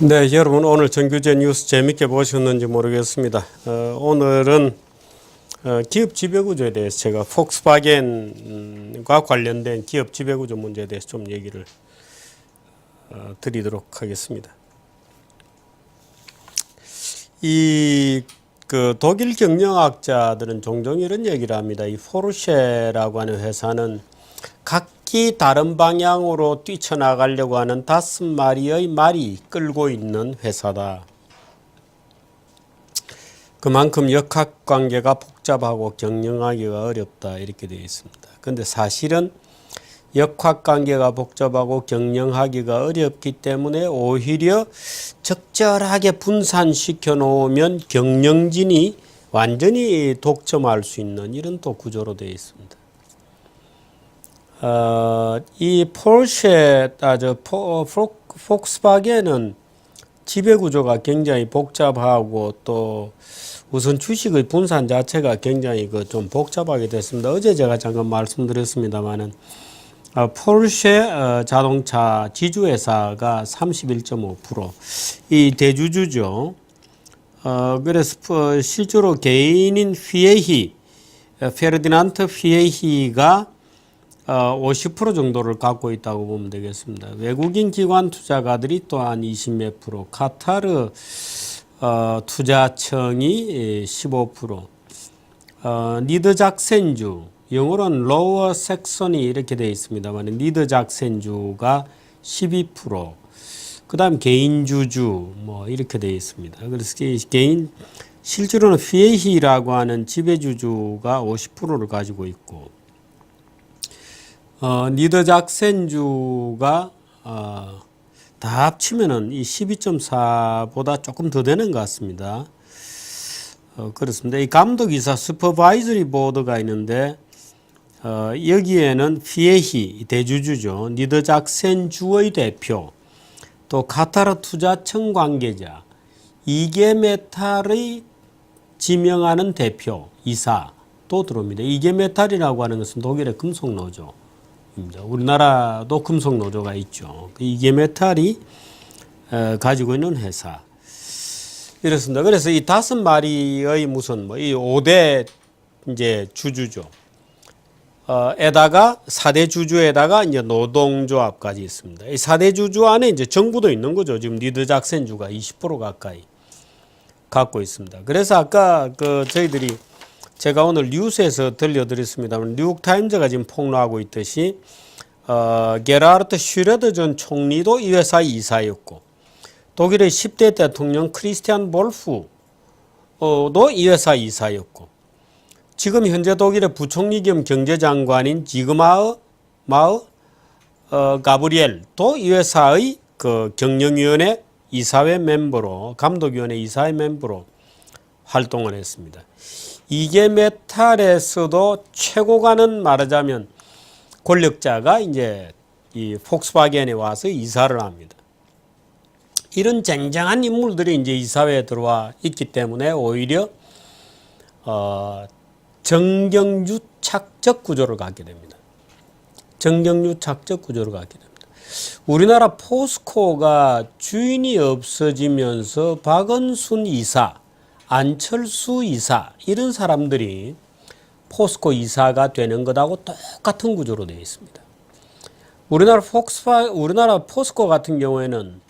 네, 여러분 오늘 정규제 뉴스 재밌게 보셨는지 모르겠습니다. 오늘은 기업 지배구조에 대해서 제가 폭스바겐과 관련된 기업 지배구조 문제에 대해서 좀 얘기를 드리도록 하겠습니다. 독일 경영학자들은 종종 이런 얘기를 합니다. 이 포르쉐라고 하는 회사는 각기 다른 방향으로 뛰쳐나가려고 하는 5마리의 말이 끌고 있는 회사다. 그만큼 역학관계가 복잡하고 경영하기가 어렵다 이렇게 되어 있습니다. 그런데 사실은 역학관계가 복잡하고 경영하기가 어렵기 때문에 오히려 적절하게 분산시켜 놓으면 경영진이 완전히 독점할 수 있는 이런 또 구조로 되어 있습니다. 이 폭스바겐은 지배구조가 굉장히 복잡하고 또 우선 주식의 분산 자체가 굉장히 좀 복잡하게 됐습니다. 어제 제가 잠깐 말씀드렸습니다만은 포르쉐 자동차 지주회사가 31.5% 이 대주주죠. 그래서 실제로 개인인 휘에히 페르디난트 휘에히가 50% 정도를 갖고 있다고 보면 되겠습니다. 외국인 기관 투자가들이 또한 20몇 프로, 카타르 투자청이 15%, 니더작센주, 영어로는 로어 섹선이 이렇게 되어 있습니다만 니더작센주가 12%, 그 다음 개인주주 뭐 이렇게 되어 있습니다. 그래서 실제로는 휘에히라고 하는 지배주주가 50%를 가지고 있고 니더작센주가 다 합치면은 이 12.4보다 조금 더 되는 것 같습니다. 그렇습니다. 이 감독이사 슈퍼바이저리 보드가 있는데 여기에는 피에히 대주주죠. 니더작센주의 대표, 또 카타르 투자청 관계자, 이게메탈의 지명하는 대표, 이사도 들어옵니다. 이게메탈이라고 하는 것은 독일의 금속노조. 우리나라도 금속노조가 있죠. 이게메탈이 가지고 있는 회사. 이렇습니다. 그래서 이 5마리의 무슨 이 5대 이제 주주죠. 에다가 4대 주주에다가 이제 노동조합까지 있습니다. 이 4대 주주 안에 이제 정부도 있는 거죠. 지금 니더작센주가 20% 가까이 갖고 있습니다. 그래서 아까 저희들이 제가 오늘 뉴스에서 들려드렸습니다만 뉴욕타임즈가 지금 폭로하고 있듯이 게라르트 슈레더 전 총리도 이 회사의 이사였고 독일의 10대 대통령 크리스티안 볼프도 이 회사의 이사였고 지금 현재 독일의 부총리 겸 경제장관인 지그마흐 가브리엘도 이 회사의 경영위원회 이사회 멤버로 감독위원회 이사회 멤버로 활동을 했습니다. 이게메탈에서도 최고가는 말하자면 권력자가 이제 이 폭스바겐에 와서 이사를 합니다. 이런 쟁쟁한 인물들이 이제 이사회에 들어와 있기 때문에 오히려 정경유 착적 구조를 갖게 됩니다. 정경유 착적 구조를 갖게 됩니다. 우리나라 포스코가 주인이 없어지면서 박은순 이사, 안철수 이사 이런 사람들이 포스코 이사가 되는 것하고 똑같은 구조로 되어 있습니다. 우리나라 포스코 같은 경우에는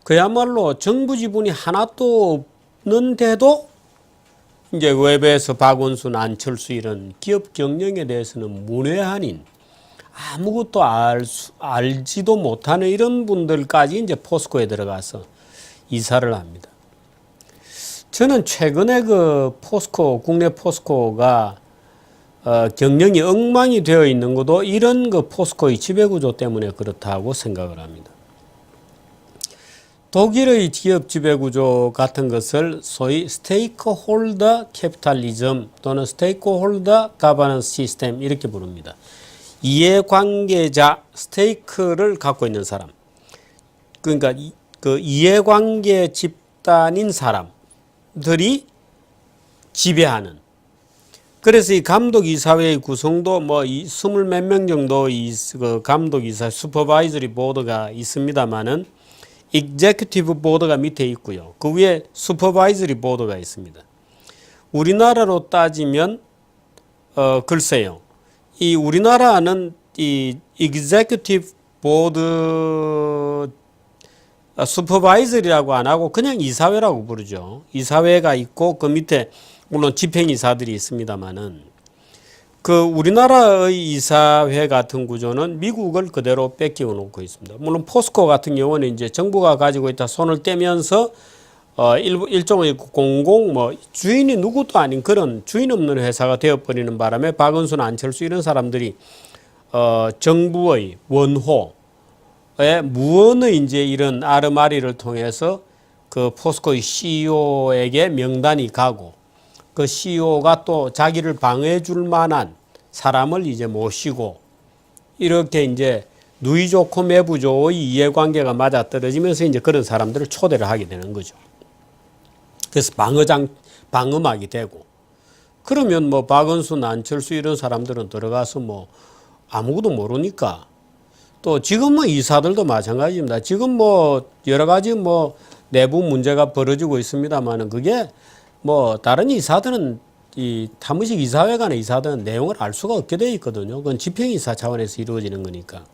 그야말로 정부 지분이 하나도 없는데도 이제 외부에서 박원순, 안철수 이런 기업 경영에 대해서는 문외한인 아무것도 알지도 못하는 이런 분들까지 이제 포스코에 들어가서 이사를 합니다. 저는 최근에 국내 포스코가 경영이 엉망이 되어 있는 것도 이런 포스코의 지배구조 때문에 그렇다고 생각을 합니다. 독일의 기업 지배구조 같은 것을 소위 스테이크홀더 캐피탈리즘 또는 스테이크홀더 가버넌스 시스템 이렇게 부릅니다. 이해관계자, 스테이크를 갖고 있는 사람, 그러니까 이해관계 집단인 사람들이 지배하는. 그래서 이 감독이사회의 구성도 20몇 명 정도 감독이사 슈퍼바이저리 보드가 있습니다만은 Executive Board가 밑에 있고요. 그 위에 Supervisory Board가 있습니다. 우리나라로 따지면 글쎄요. 이 우리나라는 이 Executive Board 슈퍼바이저리라고 안 하고 그냥 이사회라고 부르죠. 이사회가 있고 그 밑에 물론 집행이사들이 있습니다만은 그 우리나라의 이사회 같은 구조는 미국을 그대로 뺏겨 놓고 있습니다. 물론 포스코 같은 경우는 이제 정부가 가지고 있다 손을 떼면서 일종의 공공 주인이 누구도 아닌 그런 주인 없는 회사가 되어버리는 바람에 박은순, 안철수 이런 사람들이 정부의 무언의 이제 이런 아르마리를 통해서 그 포스코의 CEO에게 명단이 가고 그 CEO가 또 자기를 방해해 줄 만한 사람을 이제 모시고 이렇게 이제 누이 좋고 매부 좋의 이해관계가 맞아떨어지면서 이제 그런 사람들을 초대를 하게 되는 거죠. 그래서 방어막이 되고 그러면 뭐 박은순, 안철수 이런 사람들은 들어가서 뭐 아무것도 모르니까 또 지금 뭐 이사들도 마찬가지입니다. 지금 뭐 여러 가지 뭐 내부 문제가 벌어지고 있습니다만은 그게 뭐 다른 이사들은 이 사무직 이사회 간의 이사들은 내용을 알 수가 없게 되어 있거든요. 그건 집행이사 차원에서 이루어지는 거니까.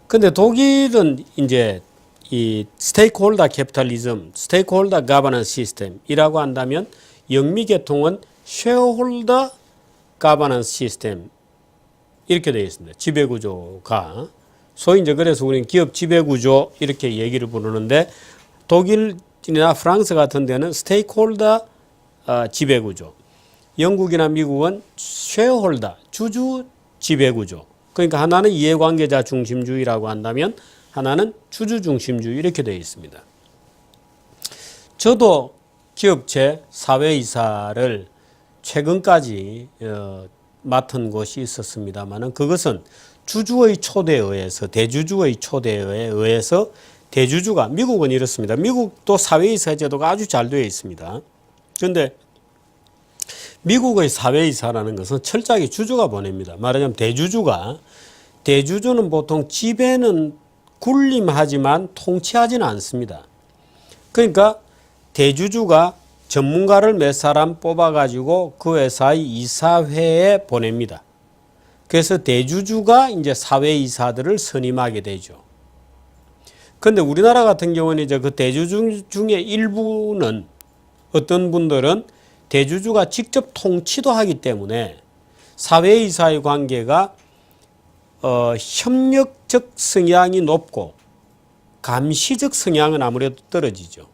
근데 독일은 이제 이 스테이크홀더 캐피탈리즘, 스테이크홀더 가버넌스 시스템이라고 한다면 영미계통은 쉐어홀더 가버넌스 시스템 이렇게 되어 있습니다. 지배구조가 소위 이제 그래서 우리는 기업 지배구조 이렇게 얘기를 부르는데 독일이나 프랑스 같은 데는 스테이크홀더 지배구조, 영국이나 미국은 쉐어홀더 주주 지배구조. 그러니까 하나는 이해관계자 중심주의라고 한다면 하나는 주주 중심주의 이렇게 되어 있습니다. 저도 기업체 사회이사를 최근까지 맡은 곳이 있었습니다만은 그것은 주주의 초대에 의해서 대주주의 초대에 의해서 대주주가 미국은 이렇습니다. 미국도 사회이사 제도가 아주 잘 되어 있습니다. 그런데 미국의 사회이사라는 것은 철저하게 주주가 보냅니다. 말하자면 대주주는 보통 지배는 군림하지만 통치하지는 않습니다. 그러니까 대주주가 전문가를 몇 사람 뽑아가지고 그 회사의 이사회에 보냅니다. 그래서 대주주가 이제 사회이사들을 선임하게 되죠. 그런데 우리나라 같은 경우는 이제 그 대주주 중에 일부는 어떤 분들은 대주주가 직접 통치도 하기 때문에 사회이사의 관계가 협력적 성향이 높고 감시적 성향은 아무래도 떨어지죠.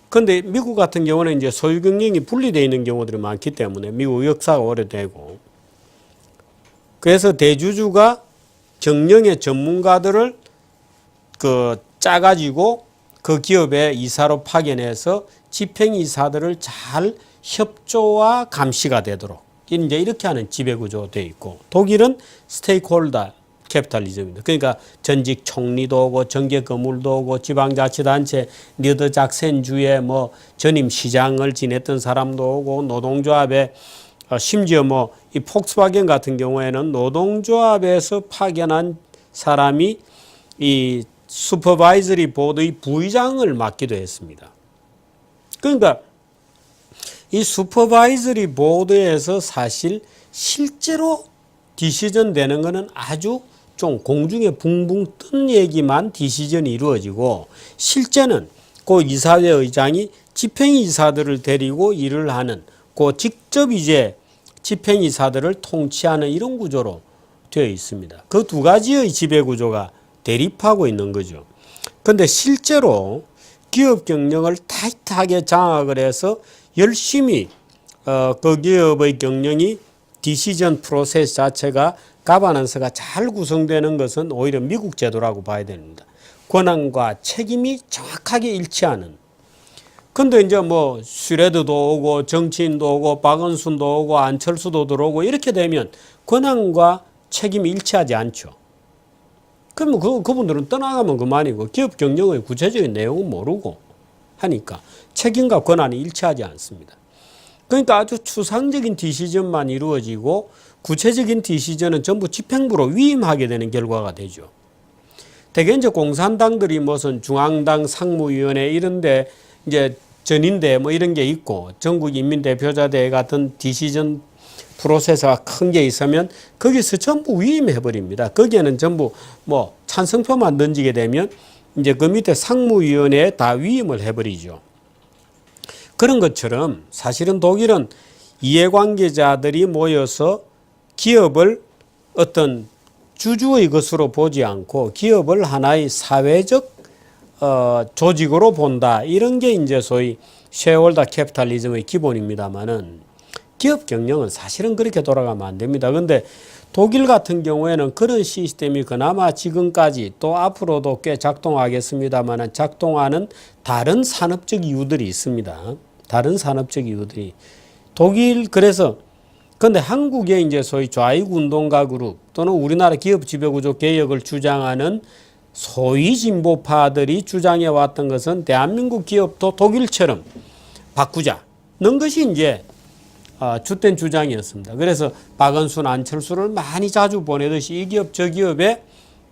그런데 미국 같은 경우는 이제 소유 경영이 분리되어 있는 경우들이 많기 때문에 미국 역사가 오래되고 그래서 대주주가 정령의 전문가들을 짜가지고 그 기업의 이사로 파견해서 집행이사들을 잘 협조와 감시가 되도록 이제 이렇게 하는 지배구조가 되어 있고 독일은 스테이크홀더 캐피탈리즘입니다. 그러니까 전직 총리도 오고 정계 거물도 오고 지방자치단체 니더작센주의 뭐 전임 시장을 지냈던 사람도 오고 노동조합에 심지어 뭐 이 폭스바겐 같은 경우에는 노동조합에서 파견한 사람이 이 슈퍼바이저리 보드의 부의장을 맡기도 했습니다. 그러니까 이 슈퍼바이저리 보드에서 사실 실제로 디시전 되는 거는 아주 좀 공중에 붕붕 뜬 얘기만 디시전이 이루어지고 실제는 그 이사회 의장이 집행이사들을 데리고 일을 하는 그 직접 이제 집행이사들을 통치하는 이런 구조로 되어 있습니다. 그 두 가지의 지배구조가 대립하고 있는 거죠. 그런데 실제로 기업 경영을 타이트하게 장악을 해서 열심히 그 기업의 경영이 디시전 프로세스 자체가 가버넌스가 잘 구성되는 것은 오히려 미국 제도라고 봐야 됩니다. 권한과 책임이 정확하게 일치하는. 근데 이제 뭐 슈레드도 오고 정치인도 오고 박은순도 오고 안철수도 들어오고 이렇게 되면 권한과 책임이 일치하지 않죠. 그러면 그분들은 떠나가면 그만이고 기업 경영의 구체적인 내용은 모르고 하니까 책임과 권한이 일치하지 않습니다. 그러니까 아주 추상적인 디시전만 이루어지고 구체적인 디시전은 전부 집행부로 위임하게 되는 결과가 되죠. 대개 이제 공산당들이 무슨 중앙당 상무위원회 이런데 이제 전인대 뭐 이런 게 있고 전국인민대표자대회 같은 디시전 프로세스가 큰 게 있으면 거기서 전부 위임해 버립니다. 거기에는 전부 뭐 찬성표만 던지게 되면 이제 그 밑에 상무위원회에 다 위임을 해 버리죠. 그런 것처럼 사실은 독일은 이해관계자들이 모여서 기업을 어떤 주주의 것으로 보지 않고 기업을 하나의 사회적 조직으로 본다. 이런 게 이제 소위 쉐어홀더 캐피탈리즘의 기본입니다만은 기업 경영은 사실은 그렇게 돌아가면 안 됩니다. 그런데 독일 같은 경우에는 그런 시스템이 그나마 지금까지 또 앞으로도 꽤 작동하겠습니다만은 작동하는 다른 산업적 이유들이 있습니다. 다른 산업적 이유들이 독일 그래서 근데 한국의 이제 소위 좌익 운동가 그룹 또는 우리나라 기업 지배구조 개혁을 주장하는 소위 진보파들이 주장해 왔던 것은 대한민국 기업도 독일처럼 바꾸자는 것이 이제 주된 주장이었습니다. 그래서 박은순, 안철수를 많이 자주 보내듯이 이 기업 저 기업에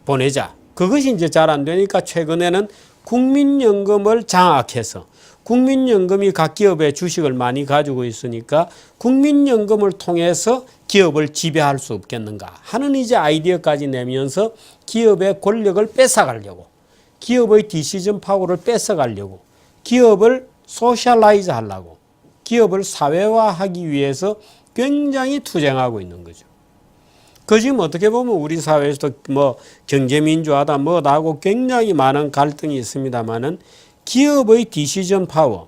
보내자. 그것이 이제 잘 안 되니까 최근에는 국민연금을 장악해서 국민연금이 각 기업의 주식을 많이 가지고 있으니까 국민연금을 통해서 기업을 지배할 수 없겠는가 하는 이제 아이디어까지 내면서 기업의 권력을 뺏어가려고 기업의 디시전 파워를 뺏어가려고 기업을 소셜라이즈 하려고 기업을 사회화하기 위해서 굉장히 투쟁하고 있는 거죠. 그 지금 어떻게 보면 우리 사회에서도 뭐 경제민주화다 뭐다 하고 굉장히 많은 갈등이 있습니다만은 기업의 디시전 파워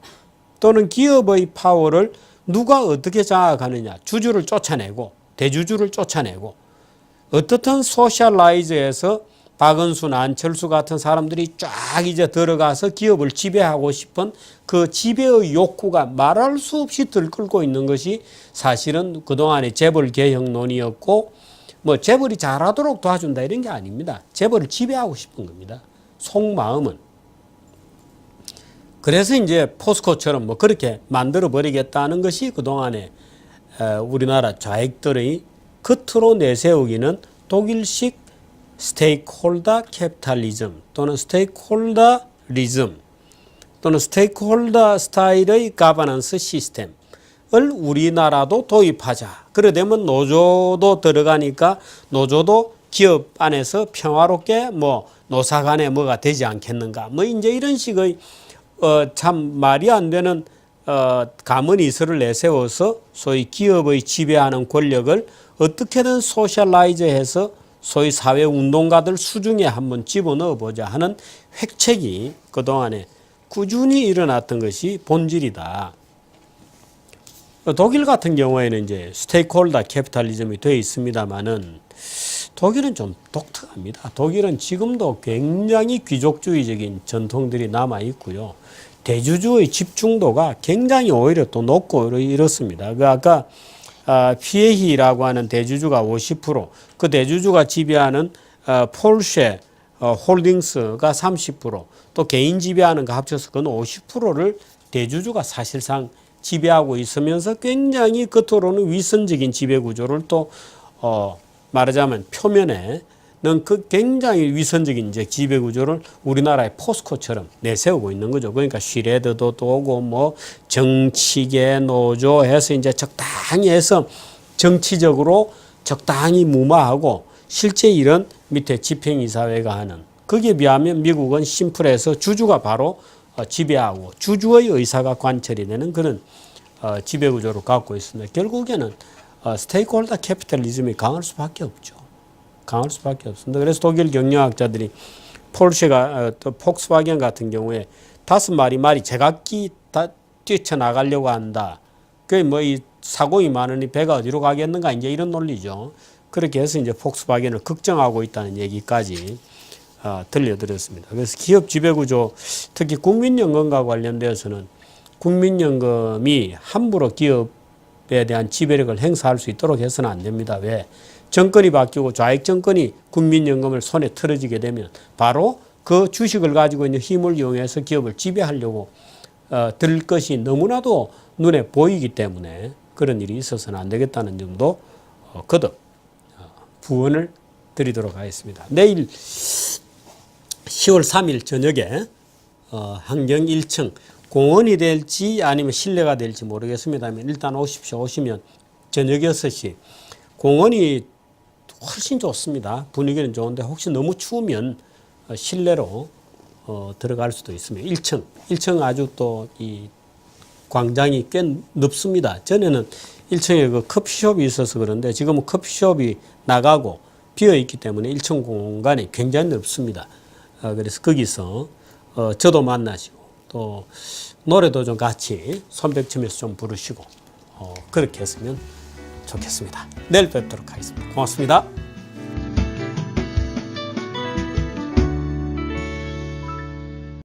또는 기업의 파워를 누가 어떻게 장악하느냐. 주주를 쫓아내고 대주주를 쫓아내고 어떻든 소셜라이즈에서 박은순, 안철수 같은 사람들이 쫙 이제 들어가서 기업을 지배하고 싶은 그 지배의 욕구가 말할 수 없이 들끓고 있는 것이 사실은 그동안의 재벌 개혁 논의였고 뭐 재벌이 잘하도록 도와준다 이런 게 아닙니다. 재벌을 지배하고 싶은 겁니다. 속마음은. 그래서 이제 포스코처럼 뭐 그렇게 만들어 버리겠다는 것이 그동안에 우리나라 좌익들의 겉으로 내세우기는 독일식 스테이크홀더 캐피탈리즘 또는 스테이크홀더리즘 또는 스테이크홀더 스타일의 가버넌스 시스템을 우리나라도 도입하자. 그래 되면 노조도 들어가니까 노조도 기업 안에서 평화롭게 뭐 노사 간에 뭐가 되지 않겠는가. 뭐 이제 이런 식의 참 말이 안 되는 가문이설을 내세워서 소위 기업의 지배하는 권력을 어떻게든 소셜라이즈해서 소위 사회운동가들 수중에 한번 집어넣어 보자 하는 획책이 그동안에 꾸준히 일어났던 것이 본질이다. 독일 같은 경우에는 이제 스테이크홀더 캐피탈리즘이 되어 있습니다만은 독일은 좀 독특합니다. 독일은 지금도 굉장히 귀족주의적인 전통들이 남아 있고요. 대주주의 집중도가 굉장히 오히려 또 높고 이렇습니다. 그 아까 피에히라고 하는 대주주가 50%, 그 대주주가 지배하는 폴쉐 홀딩스가 30%, 또 개인 지배하는 거 합쳐서 그건 50%를 대주주가 사실상 지배하고 있으면서 굉장히 겉으로는 위선적인 지배구조를 또 말하자면 표면에는 그 굉장히 위선적인 이제 지배구조를 우리나라의 포스코처럼 내세우고 있는 거죠. 그러니까 슈레더도 오고 뭐 정치계 노조 해서 이제 적당히 해서 정치적으로 적당히 무마하고 실제 일은 밑에 집행이사회가 하는 거기에 비하면 미국은 심플해서 주주가 바로 지배하고 주주의 의사가 관철이 되는 그런 지배구조를 갖고 있습니다. 결국에는 스테이크홀더 캐피탈리즘이 강할 수밖에 없죠. 강할 수밖에 없습니다. 그래서 독일 경영학자들이 폴쉐가 또 폭스바겐 같은 경우에 5마리 제각기 다 뛰쳐나가려고 한다. 그게 뭐 이 사공이 많으니 배가 어디로 가겠는가 이제 이런 논리죠. 그렇게 해서 이제 폭스바겐을 걱정하고 있다는 얘기까지 들려드렸습니다. 그래서 기업 지배구조 특히 국민연금과 관련되어서는 국민연금이 함부로 기업에 대한 지배력을 행사할 수 있도록 해서는 안 됩니다. 왜? 정권이 바뀌고 좌익 정권이 국민연금을 손에 틀어지게 되면 바로 그 주식을 가지고 있는 힘을 이용해서 기업을 지배하려고 들 것이 너무나도 눈에 보이기 때문에 그런 일이 있어서는 안 되겠다는 점도 거듭 부언을 드리도록 하겠습니다. 내일 10월 3일 저녁에 한경 1층 공원이 될지 아니면 실내가 될지 모르겠습니다만 일단 오십시오. 오시면 저녁 6시 공원이 훨씬 좋습니다. 분위기는 좋은데 혹시 너무 추우면 실내로 들어갈 수도 있습니다. 1층 아주 또 이 광장이 꽤 넓습니다. 전에는 1층에 그 커피숍이 있어서 그런데 지금은 커피숍이 나가고 비어 있기 때문에 1층 공간이 굉장히 넓습니다. 그래서 거기서 저도 만나시고 또 노래도 좀 같이 손뼉치면서 좀 부르시고 그렇게 했으면 좋겠습니다. 내일 뵙도록 하겠습니다. 고맙습니다.